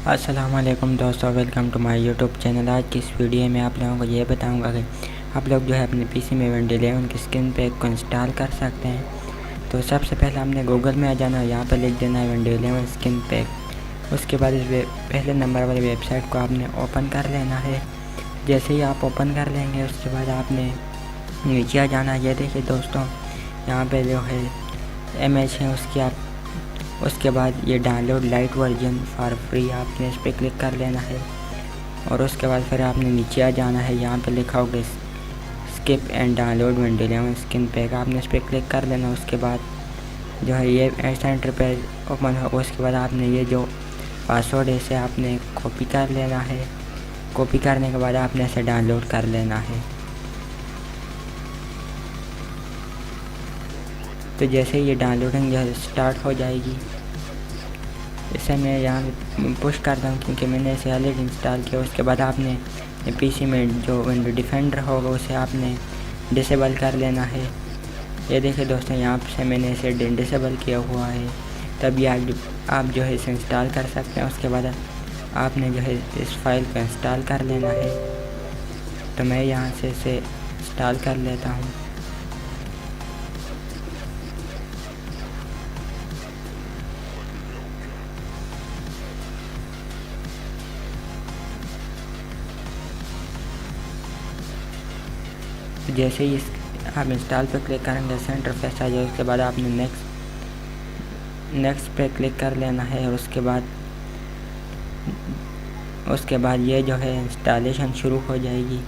अस्सलामुअलैकुम दोस्तों, welcome to my YouTube channel. आज की इस वीडियो में आप लोगों को ये बताऊंगा कि आप लोग जो है अपने पीसी में विंडोज 11 की स्किन पैक को इंस्टॉल कर सकते हैं। तो सबसे पहले हमने गूगल में आ जाना है, यहाँ पर लिख देना है विंडोज 11 स्किन पैक। उसके बाद इस पहले नंबर वाली वेबसाइट को आपने ओपन कर लेना है। जैसे ही आप ओपन कर लेंगे उसके बाद आपने नीचे आ जाना है। ये देखिए दोस्तों, यहाँ पर जो है इमेज है उसके बाद ये download light version for free, आपने इस पर क्लिक कर लेना है। और उसके बाद फिर आपने नीचे आ जाना है, यहाँ पे लिखा होगा skip and download Windows 11 skin pack, आपने इस पर क्लिक कर लेना। उसके बाद जो है ये ऐसा इंटरफेस ओपन होगा। उसके बाद आपने ये जो पासवर्ड है इसे आपने कॉपी कर लेना है। कॉपी करने के बाद आपने इसे डाउनलोड कर लेना है। तो जैसे ये डाउनलोडिंग जो है स्टार्ट हो जाएगी, इसे मैं यहाँ पुश करता हूँ क्योंकि मैंने इसे ऑलरेडी इंस्टॉल किया। उसके बाद आपने पीसी में जो विंडो डिफेंडर होगा उसे आपने डिसेबल कर लेना है। ये देखिए दोस्तों, यहाँ से मैंने इसे डिसेबल किया हुआ है, तभी आप जो है इसे इंस्टॉल कर सकते हैं। उसके बाद आपने जो है इस फाइल को इंस्टॉल कर लेना है। तो मैं यहाँ से इसे इंस्टॉल कर लेता हूँ। जैसे ही आप इंस्टॉल पे क्लिक करेंगे सेंटर फेस आ जाए। उसके बाद आपने नेक्स्ट पे क्लिक कर लेना है। और उसके बाद ये जो है इंस्टॉलेशन शुरू हो जाएगी।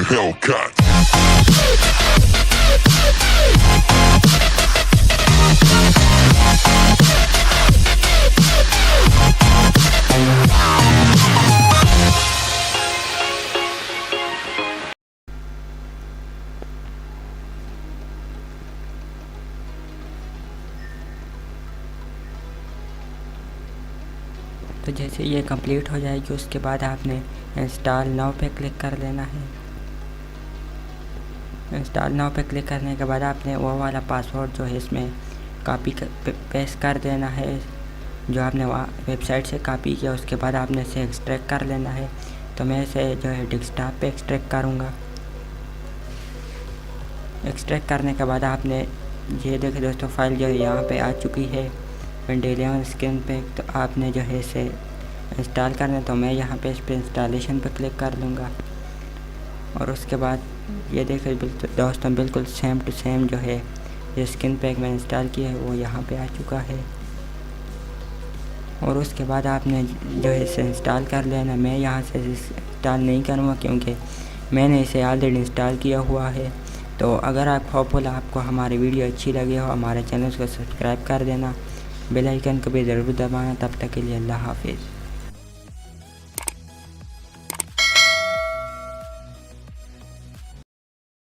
Hellcat. तो जैसे ये कंप्लीट हो जाएगी उसके बाद आपने इंस्टॉल नाउ पे क्लिक कर लेना है। इंस्टॉल नाउ पे क्लिक करने के बाद आपने वो वाला पासवर्ड जो है इसमें कॉपी पेस्ट कर देना है जो आपने वेबसाइट से कॉपी किया। उसके बाद आपने इसे एक्सट्रैक्ट कर लेना है। तो मैं इसे जो है डेस्कटॉप पे एक्सट्रैक्ट करूँगा। एक्सट्रैक्ट करने के बाद आपने ये देखिए दोस्तों, फाइल जो है यहाँ पे आ चुकी है विंडोज 11 स्किन पैक। तो आपने जो है इसे इंस्टॉल करना है। तो मैं यहाँ पे इस पर इंस्टॉलेशन पे क्लिक कर लूँगा। और उसके बाद ये देखिए दोस्तों, बिल्कुल सेम टू सेम जो है ये स्किन पैक मैंने इंस्टॉल किया है वो यहाँ पे आ चुका है। और उसके बाद आपने जो है इसे इंस्टॉल कर लेना। मैं यहाँ से इंस्टॉल नहीं करूँगा क्योंकि मैंने इसे ऑलरेडी इंस्टॉल किया हुआ है। तो अगर आप होपफुल आपको हमारी वीडियो अच्छी लगी हो, हमारे चैनल को सब्सक्राइब कर देना, बेल आइकन को भी ज़रूर दबाना। तब तक के लिए अल्लाह हाफिज़।